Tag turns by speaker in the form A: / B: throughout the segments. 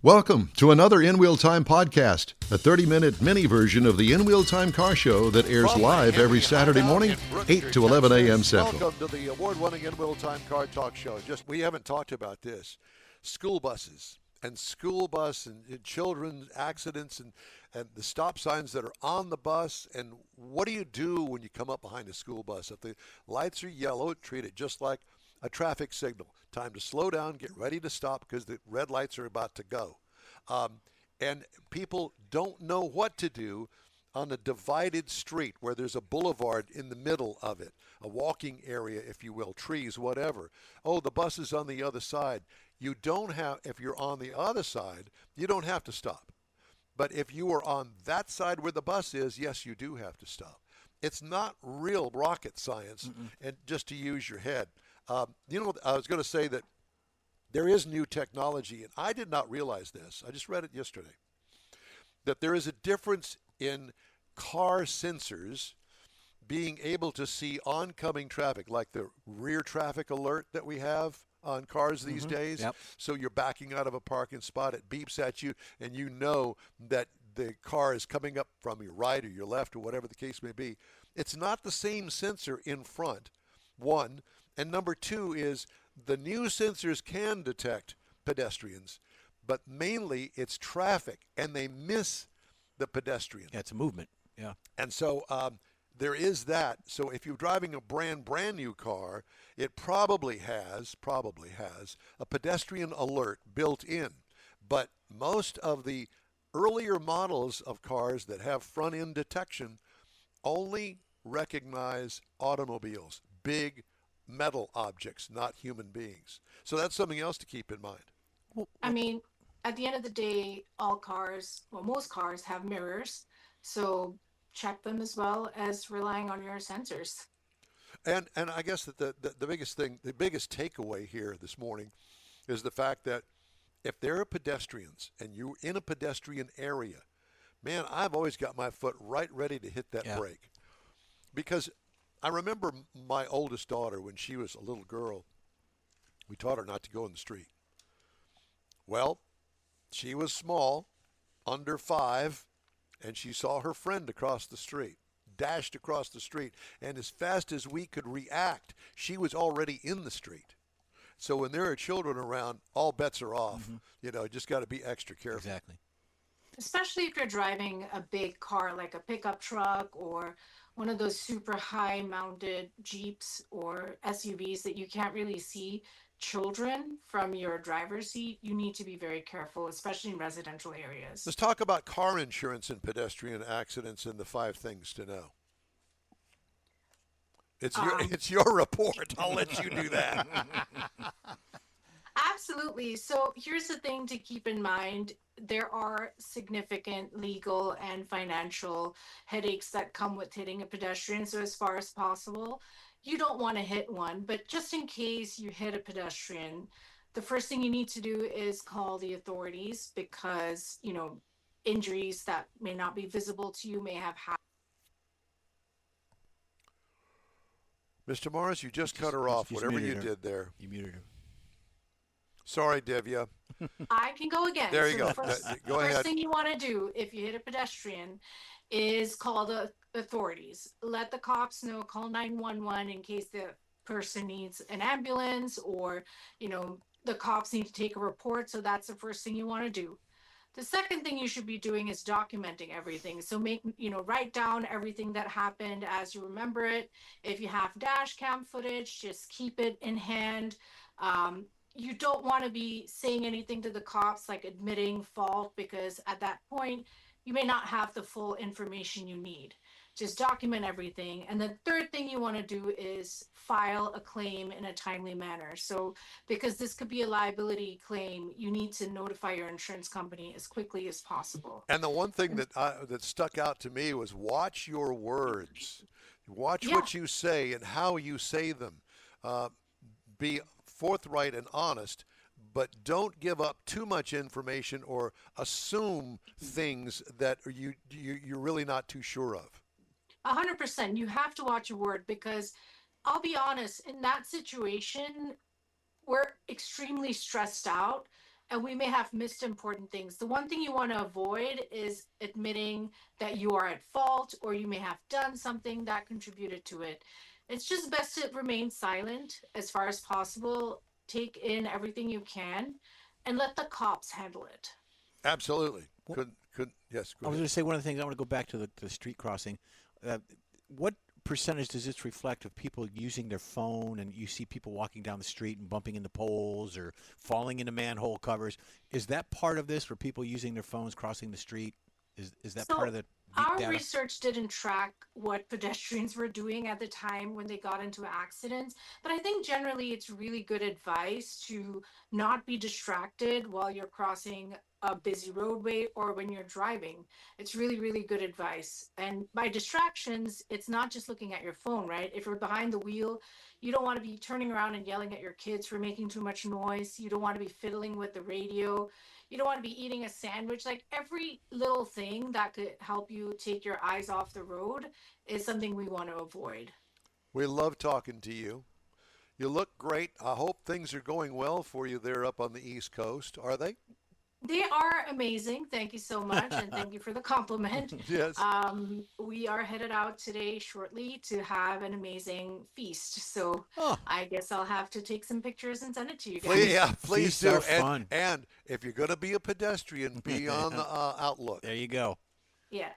A: Welcome to another In Wheel Time podcast, a 30-minute mini version of the In Wheel Time car show that airs live every Saturday morning, 8 to 11 a.m. Central.
B: Welcome to the award-winning In Wheel Time car talk show. We haven't talked about this. School buses and school bus and children accidents and the stop signs that are on the bus. And what do you do when you come up behind a school bus? If the lights are yellow, treat it just like a traffic signal. Time to slow down, get ready to stop because the red lights are about to go. And people don't know what to do on a divided street where there's a boulevard in the middle of it, a walking area, if you will, trees, whatever. Oh, the bus is on the other side. You don't have, if you're on the other side, you don't have to stop. But if you are on that side where the bus is, yes, you do have to stop. It's not real rocket science, and just to use your head. I was going to say that there is new technology, and I did not realize this. I just read it yesterday, that there is a difference in car sensors being able to see oncoming traffic, like the rear traffic alert that we have on cars these days.
C: Yep.
B: So you're backing out of a parking spot, it beeps at you, and you know that the car is coming up from your right or your left or whatever the case may be. It's not the same sensor in front, one. And number two is the new sensors can detect pedestrians, but mainly it's traffic, and they miss the pedestrian.
C: Yeah, it's a movement. Yeah.
B: And so there is that. So if you're driving a brand new car, it probably has a pedestrian alert built in. But most of the earlier models of cars that have front end detection only recognize automobiles, big metal objects, not human beings. So that's something else to keep in mind.
D: I mean, at the end of the day, most cars have mirrors, so check them as well as relying on your sensors.
B: And I guess that the biggest thing, the biggest takeaway here this morning is the fact that if there are pedestrians and you're in a pedestrian area, man, I've always got my foot right ready to hit that brake. Because I remember my oldest daughter, when she was a little girl, we taught her not to go in the street. Well, she was small, under 5, and she saw her friend across the street, dashed across the street, and as fast as we could react, she was already in the street. So when there are children around, all bets are off. Just got to be extra careful.
C: Exactly.
D: Especially if you're driving a big car like a pickup truck or one of those super high mounted Jeeps or SUVs that you can't really see children from your driver's seat. You need to be very careful, especially in residential areas.
B: Let's talk about car insurance and pedestrian accidents and the 5 things to know. It's your report. I'll let you do that.
D: Absolutely. So here's the thing to keep in mind. There are significant legal and financial headaches that come with hitting a pedestrian. So as far as possible, you don't want to hit one, but just in case you hit a pedestrian, the first thing you need to do is call the authorities because, injuries that may not be visible to you may have happened.
B: Mr. Morris, you just cut her off, whatever you did there.
C: You muted her.
B: Sorry, Divya.
D: I can go again.
B: There you go. Go ahead.
D: First thing you want to do if you hit a pedestrian is call the authorities. Let the cops know, call 911 in case the person needs an ambulance or, the cops need to take a report. So that's the first thing you want to do. The second thing you should be doing is documenting everything. So write down everything that happened as you remember it. If you have dash cam footage, just keep it in hand. You don't want to be saying anything to the cops, like admitting fault, because at that point, you may not have the full information you need. Just document everything. And the third thing you want to do is file a claim in a timely manner. So because this could be a liability claim, you need to notify your insurance company as quickly as possible.
B: And the one thing that stuck out to me was watch your words. Watch what you say and how you say them. Be forthright and honest, but don't give up too much information or assume things that you're really not too sure of.
D: 100%. You have to watch your word because I'll be honest, in that situation, we're extremely stressed out and we may have missed important things. The one thing you want to avoid is admitting that you are at fault or you may have done something that contributed to it. It's just best to remain silent as far as possible, take in everything you can, and let the cops handle it.
B: Absolutely. Yes, go
C: I was
B: ahead.
C: going to say one of the things. I want to go back to the street crossing. What percentage does this reflect of people using their phone, and you see people walking down the street and bumping into poles or falling into manhole covers? Is that part of this, where people using their phones crossing the street? Is that part of the
D: Our
C: data?
D: research didn't track what pedestrians were doing at the time when they got into accidents, but I think generally it's really good advice to not be distracted while you're crossing a busy roadway or when you're driving. It's really, really good advice. And by distractions, it's not just looking at your phone, right? If you're behind the wheel, you don't want to be turning around and yelling at your kids for making too much noise. You don't want to be fiddling with the radio. You don't want to be eating a sandwich. Like, every little thing that could help you take your eyes off the road is something we want to avoid.
B: We love talking to you. You look great. I hope things are going well for you there up on the East Coast. Are they?
D: They are amazing. Thank you so much, and thank you for the compliment.
B: Yes.
D: We are headed out today shortly to have an amazing feast. So I guess I'll have to take some pictures and send it to you guys.
B: Please
C: Feasts
B: do.
C: are fun.
B: And if you're going to be a pedestrian, be on the outlook.
C: There you go.
D: Yeah.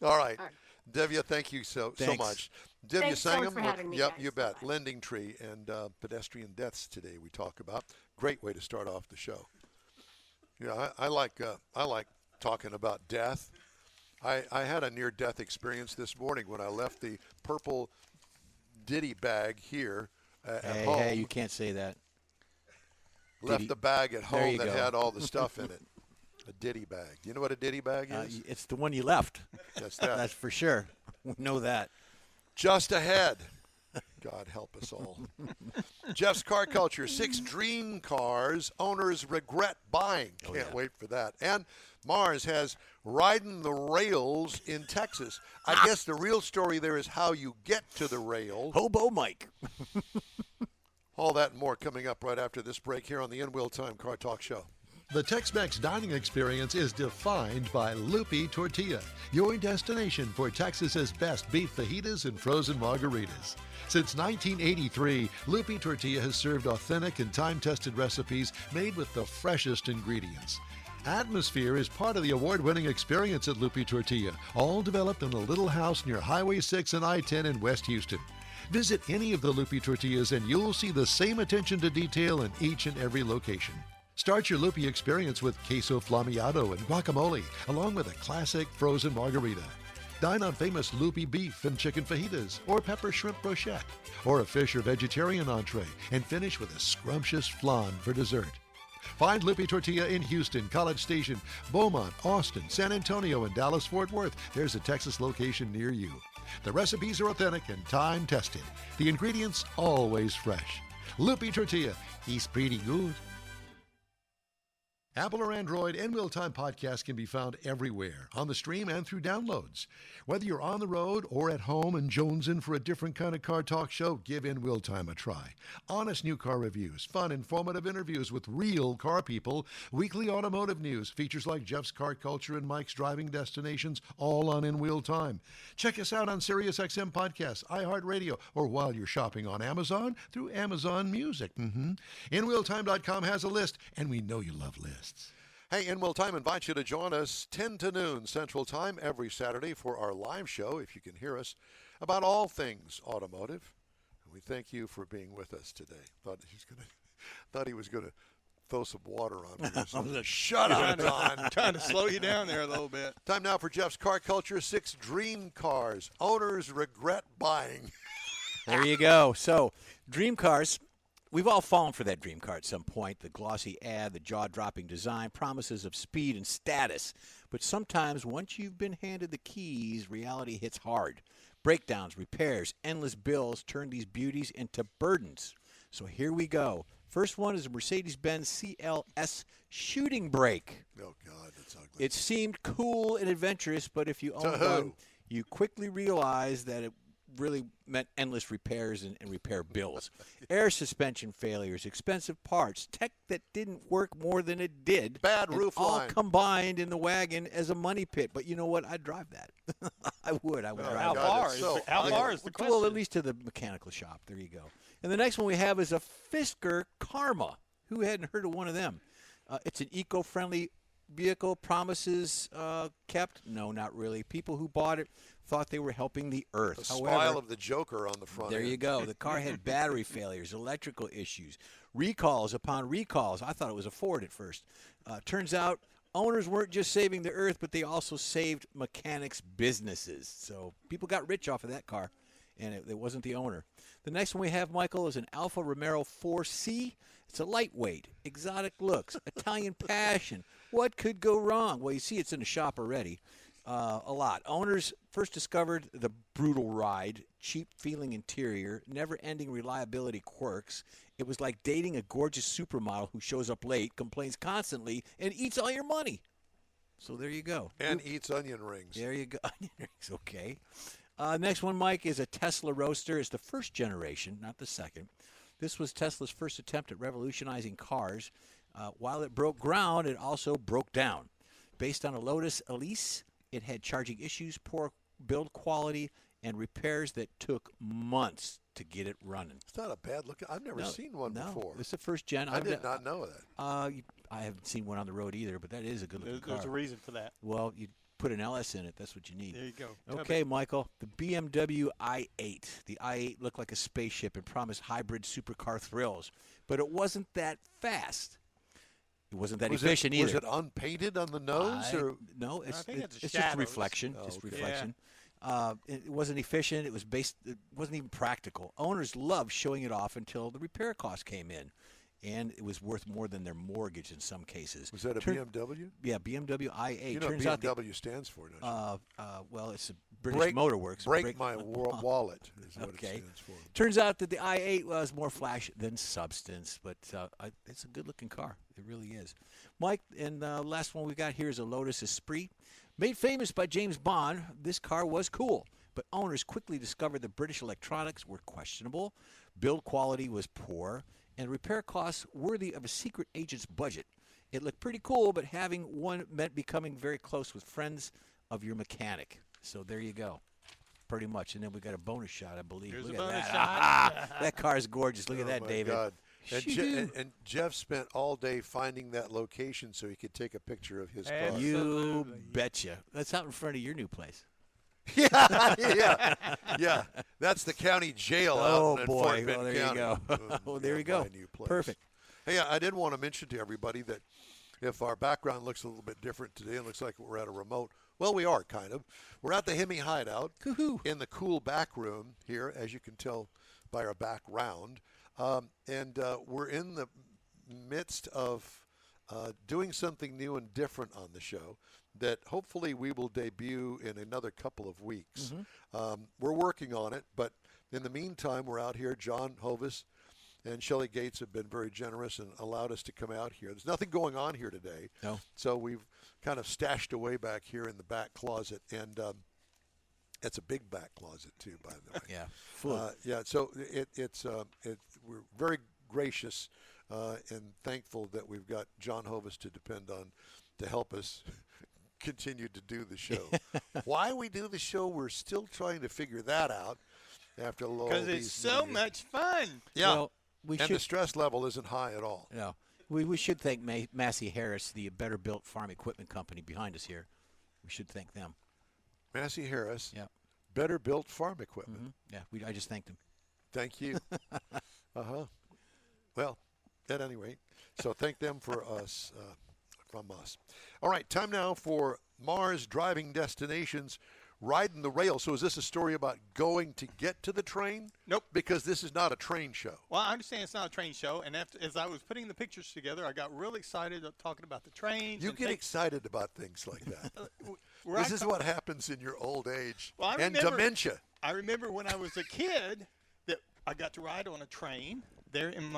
B: All right.
D: All right.
B: Devya, thank you so
C: Thanks.
B: much. Devya
D: Thanks so much
B: Sangam.
D: for having me,
B: Yep,
D: guys.
B: you bet.
D: Bye-bye.
B: Lending Tree and pedestrian deaths today we talk about. Great way to start off the show. Yeah, I like talking about death. I had a near-death experience this morning when I left the purple ditty bag here at home.
C: Hey, you can't say that.
B: Left
C: Ditty.
B: the bag at
C: There
B: home
C: you
B: that
C: go.
B: had all the stuff in it. A ditty bag. Do you know what a ditty bag is?
C: It's the one you left.
B: That's that.
C: That's for sure. We know that.
B: Just ahead. God help us all. Jeff's Car Culture, 6 dream cars owners regret buying. Can't wait for that. And Mars has riding the rails in Texas. I guess the real story there is how you get to the rail.
C: Hobo Mike.
B: All that and more coming up right after this break here on the In Wheel Time Car Talk Show.
A: The Tex-Mex dining experience is defined by Lupi Tortilla, your destination for Texas's best beef fajitas and frozen margaritas. Since 1983, Lupi Tortilla has served authentic and time-tested recipes made with the freshest ingredients. Atmosphere is part of the award-winning experience at Lupi Tortilla, all developed in a little house near Highway 6 and I-10 in West Houston. Visit any of the Lupi Tortillas and you'll see the same attention to detail in each and every location. Start your Lupi experience with queso flammeado and guacamole, along with a classic frozen margarita. Dine on famous Lupi beef and chicken fajitas, or pepper shrimp brochette, or a fish or vegetarian entree, and finish with a scrumptious flan for dessert. Find Lupi Tortilla in Houston, College Station, Beaumont, Austin, San Antonio, and Dallas-Fort Worth. There's a Texas location near you. The recipes are authentic and time-tested. The ingredients always fresh. Lupi Tortilla, he's pretty good. Apple or Android, In Wheel Time podcast can be found everywhere, on the stream and through downloads. Whether you're on the road or at home and jonesing for a different kind of car talk show, give In Wheel Time a try. Honest new car reviews, fun, informative interviews with real car people, weekly automotive news, features like Jeff's Car Culture and Mike's Driving Destinations, all on In Wheel Time. Check us out on SiriusXM Podcasts, iHeartRadio, or while you're shopping on Amazon, through Amazon Music. InWheelTime.com has a list, and we know you love lists.
B: Hey, In Wheel Time invites you to join us 10 to noon Central Time every Saturday for our live show, if you can hear us, about all things automotive. And we thank you for being with us today. Thought he was gonna throw some water on me. or something. Shut up, Don.
E: Trying to slow you down there a little bit.
B: Time now for Jeff's Car Culture, 6 dream cars owners regret buying.
C: There you go. So, dream cars. We've all fallen for that dream car at some point. The glossy ad, the jaw-dropping design, promises of speed and status. But sometimes, once you've been handed the keys, reality hits hard. Breakdowns, repairs, endless bills turn these beauties into burdens. So here we go. First one is a Mercedes-Benz CLS shooting brake.
B: Oh, God, that's ugly.
C: It seemed cool and adventurous, but if you own
B: who?
C: one, you quickly realize that really meant endless repairs and repair bills. Air suspension failures, expensive parts, tech that didn't work more than it did.
B: Bad
C: and
B: roof
C: all
B: line.
C: combined in the wagon as a money pit. But you know what? I'd drive that. I would drive
E: How
C: that.
E: far?
B: it's
E: Is
B: so
E: the, how
B: ugly.
E: far is the question?
C: Well, at least to the mechanical shop. There you go. And the next one we have is a Fisker Karma. Who hadn't heard of one of them? It's an eco-friendly vehicle. Promises kept? No, not really. People who bought it thought they were helping the earth.
B: The
C: However,
B: smile of the Joker on the front
C: there
B: end.
C: you go. The car had battery failures, electrical issues, recalls upon recalls. I thought it was a Ford at first. Turns out owners weren't just saving the earth, but they also saved mechanics' businesses. So people got rich off of that car, and it wasn't the owner. The next one we have, Michael, is an Alfa Romero 4C. It's a lightweight, exotic looks, Italian passion. What could go wrong? Well, you see it's in the shop already. A lot. Owners first discovered the brutal ride, cheap-feeling interior, never-ending reliability quirks. It was like dating a gorgeous supermodel who shows up late, complains constantly, and eats all your money. So there you go.
B: And eats onion rings.
C: There you go. Onion rings, okay. Next one, Mike, is a Tesla Roadster. It's the first generation, not the second. This was Tesla's first attempt at revolutionizing cars. While it broke ground, it also broke down. Based on a Lotus Elise, it had charging issues, poor build quality, and repairs that took months to get it running.
B: It's not a bad look. I've never seen one before.
C: It's the first gen.
B: I did not know that.
C: I haven't seen one on the road either, but that is a good looking car.
E: There's a reason for that.
C: Well, you put an LS in it. That's what you need.
E: There you go.
C: Okay, Michael. The BMW i8. The i8 looked like a spaceship and promised hybrid supercar thrills, but it wasn't that fast. It wasn't that efficient either.
B: Was it unpainted on the nose? Or?
C: No,
E: I think it's
C: just
E: shadows.
C: reflection.
B: Oh,
C: just
B: okay.
C: reflection. It wasn't efficient. It wasn't even practical. Owners loved showing it off until the repair costs came in, and it was worth more than their mortgage in some cases.
B: Was that a BMW?
C: Yeah, BMW i8.
B: You know
C: Turns
B: what
C: out
B: BMW stands for, don't you?
C: well, it's a British Motor Works.
B: Break my wallet is what
C: Okay.
B: it stands for.
C: Turns out that the i8 was more flash than substance, but it's a good-looking car. It really is. Mike, and the last one we got here is a Lotus Esprit. Made famous by James Bond, this car was cool, but owners quickly discovered the British electronics were questionable, build quality was poor, and repair costs worthy of a secret agent's budget. It looked pretty cool, but having one meant becoming very close with friends of your mechanic. So there you go. Pretty much. And then we got a bonus shot, I believe.
E: Here's
C: Look
E: a
C: at
E: bonus
C: that.
E: shot.
C: That car is gorgeous. Look at that,
B: my
C: David.
B: God. And,
C: Shoo-doo.
B: and Jeff spent all day finding that location so he could take a picture of his car.
E: And
C: You
E: Absolutely.
C: betcha. That's out in front of your new place.
B: yeah. That's the county jail
C: Oh,
B: out in
C: boy.
B: Fort Bend
C: Well, there you
B: County.
C: go. Well, there you go.
B: My new place.
C: Perfect.
B: Hey, I did want to mention to everybody that if our background looks a little bit different today and looks like we're at a remote, well, we are kind of. We're at the Hemi Hideout
C: Woo-hoo.
B: in the cool back room here, as you can tell by our background. And we're in the midst of doing something new and different on the show that hopefully we will debut in another couple of weeks. We're working on it, but in the meantime, we're out here. John Hovis and Shelley Gates have been very generous and allowed us to come out here. There's nothing going on here today.
C: No.
B: So we've kind of stashed away back here in the back closet, and it's a big back closet too, by the way.
C: Yeah. Full.
B: Yeah. So we're very gracious and thankful that we've got John Hovis to depend on to help us continue to do the show. Why we do the show, we're still trying to figure that out after all
E: Because
B: these
E: it's so
B: years.
E: much fun.
B: Yeah.
C: Well, we
B: and
C: should.
B: the stress level isn't high at all.
C: No. We should thank Massey Harris, the Better Built Farm Equipment Company behind us here. We should thank them.
B: Massey Harris,
C: Yeah.
B: Better Built Farm Equipment.
C: Yeah. I just thanked them.
B: Thank you. Well, at any rate, so thank them for us, from us. All right, time now for Mars Driving Destinations, Riding the Rail. So is this a story about going to get to the train?
E: Nope.
B: Because this is not a train show.
E: Well, I understand it's not a train show, and as I was putting the pictures together, I got really excited talking about the trains.
B: You
E: and
B: get excited about things like that.
E: where
B: This
E: I
B: is
E: come-
B: what happens in your old age
E: Well, I
B: and
E: remember-
B: dementia.
E: I remember when I was a kid that I got to ride on a train there in in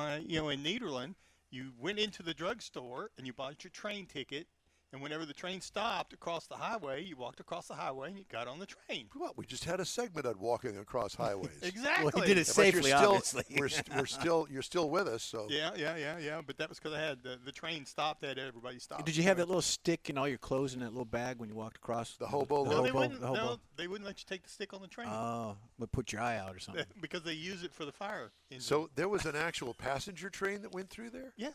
E: Nederland. You went into the drugstore and you bought your train ticket. And whenever the train stopped across the highway, you walked across the highway and you got on the train.
B: Well, we just had a segment on walking across highways.
E: Exactly.
C: Well, he did it
B: But
C: safely,
B: you're still,
C: obviously.
B: you're still with us. So
E: Yeah. But that was because I had the train stopped. Everybody stopped.
C: Did you have that little stick and all your clothes in that little bag when you walked across?
B: The hobo
E: No,
B: look?
E: they wouldn't let you take the stick on the train
C: Oh, would put your eye out or something.
E: because they use it for the fire engine.
B: So there was an actual passenger train that went through there,
E: yeah.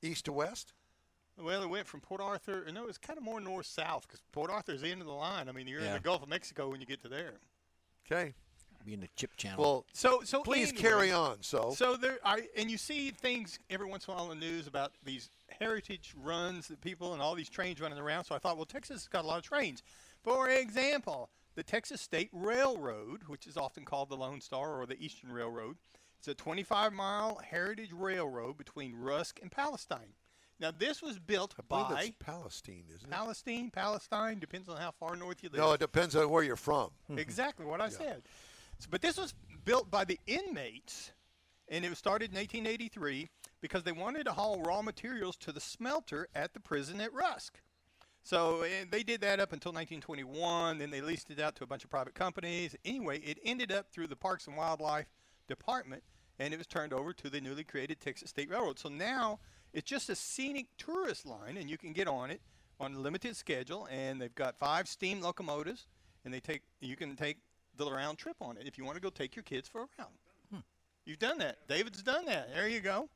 B: east to west.
E: Well, it went from Port Arthur. No, it was kind of more north-south because Port Arthur's the end of the line. I mean, you're in
C: Yeah.
E: the Gulf of Mexico when you get to there.
B: Okay.
C: Be in the chip channel.
B: Well,
E: So
B: please
E: anyway,
B: carry on. So
E: and you see things every once in a while in the news about these heritage runs that people and all these trains running around. So I thought, well, Texas has got a lot of trains. For example, the Texas State Railroad, which is often called the Lone Star or the Eastern Railroad, it's a 25-mile heritage railroad between Rusk and Palestine. Now, this was built
B: I believe
E: by
B: it's Palestine, isn't it?
E: Palestine, depends on how far north you live.
B: No, it depends on where you're from.
E: Exactly what I said. But this was built by the inmates, and it was started in 1883 because they wanted to haul raw materials to the smelter at the prison at Rusk. So they did that up until 1921. Then they leased it out to a bunch of private companies. Anyway, it ended up through the Parks and Wildlife Department, and it was turned over to the newly created Texas State Railroad. So now it's just a scenic tourist line, and you can get on it on a limited schedule. And they've got 5 steam locomotives, and you can take the round trip on it if you want to go take your kids for a round. You've done that. David's done that. There you go.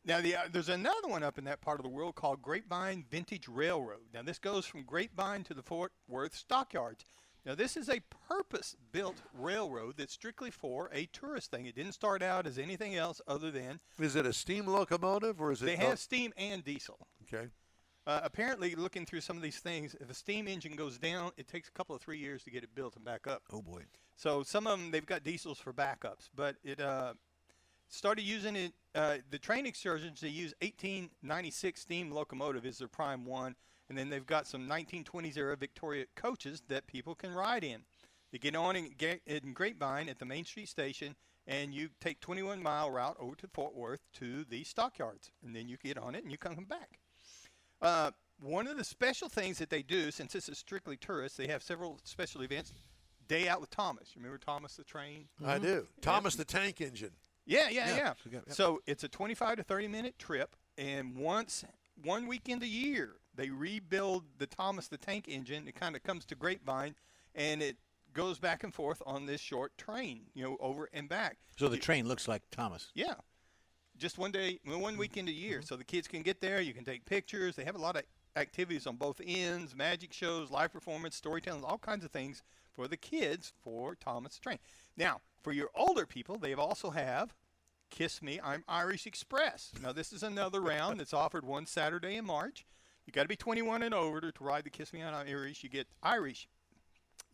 E: Now, there's another one up in that part of the world called Grapevine Vintage Railroad. Now, this goes from Grapevine to the Fort Worth Stockyards. Now, this is a purpose-built railroad that's strictly for a tourist thing. It didn't start out as anything else other than
B: Is it a steam locomotive or is it?
E: they have steam and diesel.
B: Okay.
E: Apparently, looking through some of these things, if a steam engine goes down, it takes a couple of 3 years to get it built and back up.
C: Oh, boy.
E: So some of them, they've got diesels for backups, but it started using it. The train excursions, they use 1896 steam locomotive is their prime one, and then they've got some 1920s era Victoria coaches that people can ride in. You get on in Grapevine at the Main Street station, and you take 21-mile route over to Fort Worth to the Stockyards, and then you get on it and you come back. One of the special things that they do, since this is strictly tourists, they have several special events. Day out with Thomas. Remember Thomas the train?
B: I do. Thomas the Tank Engine.
E: Yeah. So it's a 25 to 30-minute trip, and one weekend a year, they rebuild the Thomas the Tank Engine. It kind of comes to Grapevine, and it goes back and forth on this short train, over and back.
C: So the train looks like Thomas.
E: Yeah. Just one weekend a year. So the kids can get there. You can take pictures. They have a lot of activities on both ends, magic shows, live performance, storytelling, all kinds of things for the kids for Thomas the Train. Now, for your older people, they also have Kiss Me, I'm Irish Express. Now, this is another round that's offered one Saturday in March. You got to be 21 and over to ride the Kiss Me, I'm Irish. You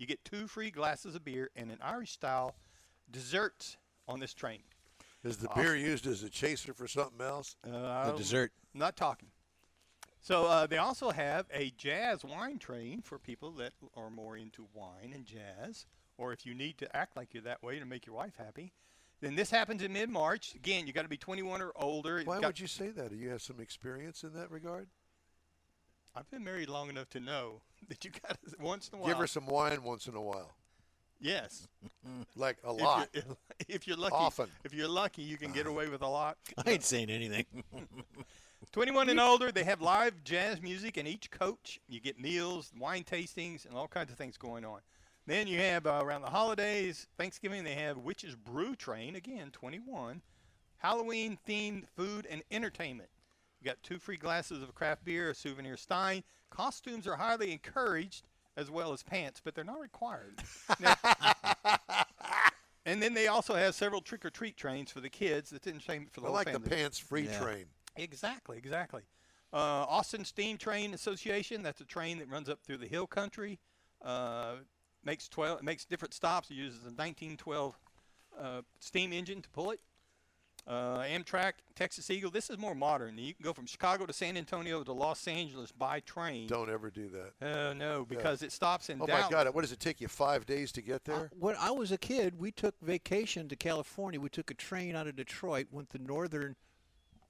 E: get 2 free glasses of beer and an Irish-style desserts on this train.
B: Is the beer used as a chaser for something else?
C: The dessert.
E: Not talking. So they also have a jazz wine train for people that are more into wine and jazz, or if you need to act like you're that way to make your wife happy. Then this happens in mid-March. Again, you got to be 21 or older.
B: Why would you say that? Do you have some experience in that regard?
E: I've been married long enough to know that you got to, once in a while.
B: Give her some wine once in a while.
E: Yes.
B: Like a lot.
E: If you're lucky.
B: Often.
E: If you're lucky, you can get away with a lot.
C: I ain't saying anything.
E: 21 and older, they have live jazz music in each coach. You get meals, wine tastings, and all kinds of things going on. Then you have around the holidays, Thanksgiving, they have Witch's Brew Train, again, 21. Halloween-themed food and entertainment. You got 2 free glasses of craft beer, a souvenir stein. Costumes are highly encouraged, as well as pants, but they're not required. Now, and then they also have several trick-or-treat trains for the kids. That's entertainment for the
B: I
E: whole
B: like
E: family.
B: the pants-free train.
E: Exactly. Austin Steam Train Association, that's a train that runs up through the hill country. Makes different stops. It uses a 1912 steam engine to pull it. Amtrak, Texas Eagle. This is more modern. You can go from Chicago to San Antonio to Los Angeles by train.
B: Don't ever do that.
E: No, because it stops in
B: Oh,
E: Dallas.
B: my God. What does it take you, 5 days to get there?
C: When I was a kid, we took vacation to California. We took a train out of Detroit, went the northern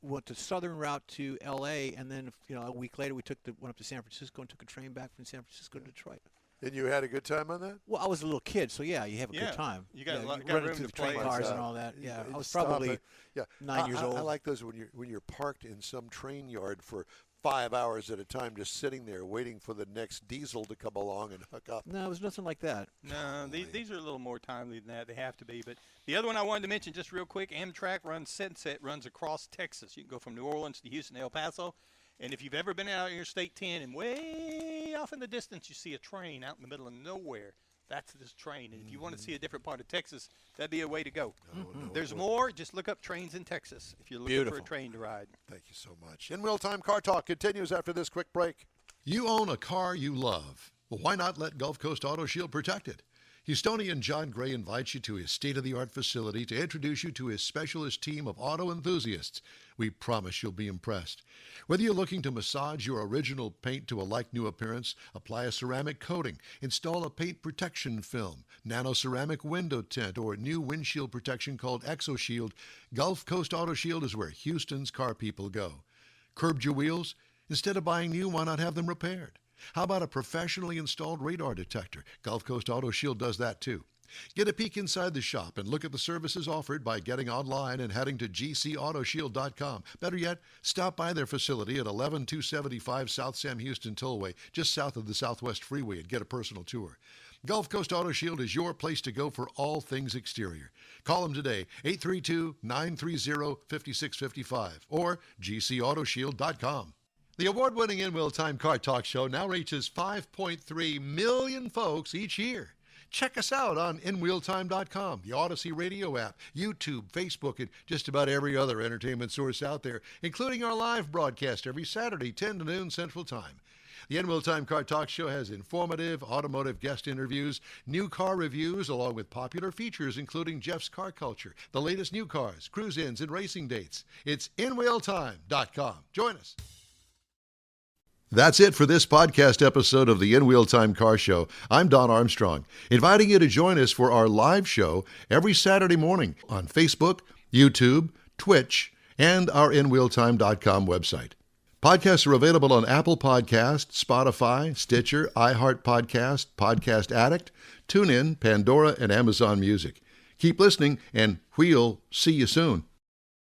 C: went the southern route to L.A., and then a week later we went up to San Francisco and took a train back from San Francisco to Detroit.
B: And you had a good time on that?
C: Well, I was a little kid, so yeah, you have a
E: Yeah.
C: good time.
E: You got
C: you
E: got
C: run
E: room
C: into
E: to
C: the train
E: play.
C: cars and all that. Yeah,
B: You
C: I was
B: stop
C: probably
B: it.
C: 9 years old.
B: I like those when you're parked in some train yard for 5 hours at a time, just sitting there waiting for the next diesel to come along and hook up.
C: No, it was nothing like that.
E: No, these are a little more timely than that. They have to be. But the other one I wanted to mention just real quick, Amtrak Sunset runs across Texas. You can go from New Orleans to Houston, El Paso. And if you've ever been out Interstate 10 and way off in the distance you see a train out in the middle of nowhere, that's this train. And if you want to see a different part of Texas, that'd be a way to go. There's more. Just look up trains in Texas if you're looking for a train to ride.
B: Thank you so much. In Real Time Car Talk continues after this quick break.
A: You own a car you love. Well, why not let Gulf Coast Auto Shield protect it? Houstonian John Gray invites you to his state-of-the-art facility to introduce you to his specialist team of auto enthusiasts. We promise you'll be impressed. Whether you're looking to massage your original paint to a like-new appearance, apply a ceramic coating, install a paint protection film, nano-ceramic window tint, or new windshield protection called ExoShield, Gulf Coast Auto Shield is where Houston's car people go. Curbed your wheels? Instead of buying new, why not have them repaired? How about a professionally installed radar detector? Gulf Coast Auto Shield does that too. Get a peek inside the shop and look at the services offered by getting online and heading to gcautoshield.com. Better yet, stop by their facility at 11275 South Sam Houston Tollway, just south of the Southwest Freeway, and get a personal tour. Gulf Coast Auto Shield is your place to go for all things exterior. Call them today, 832-930-5655 or gcautoshield.com. The award-winning In Real Time Car Talk Show now reaches 5.3 million folks each year. Check us out on InWheelTime.com, the Odyssey Radio app, YouTube, Facebook, and just about every other entertainment source out there, including our live broadcast every Saturday, 10 to noon Central Time. The In Real Time Car Talk Show has informative automotive guest interviews, new car reviews, along with popular features including Jeff's Car Culture, the latest new cars, cruise-ins, and racing dates. It's InWheelTime.com. Join us. That's it for this podcast episode of the In Wheel Time Car Show. I'm Don Armstrong, inviting you to join us for our live show every Saturday morning on Facebook, YouTube, Twitch, and our InWheelTime.com website. Podcasts are available on Apple Podcasts, Spotify, Stitcher, iHeart Podcast, Podcast Addict, TuneIn, Pandora, and Amazon Music. Keep listening, and we'll see you soon.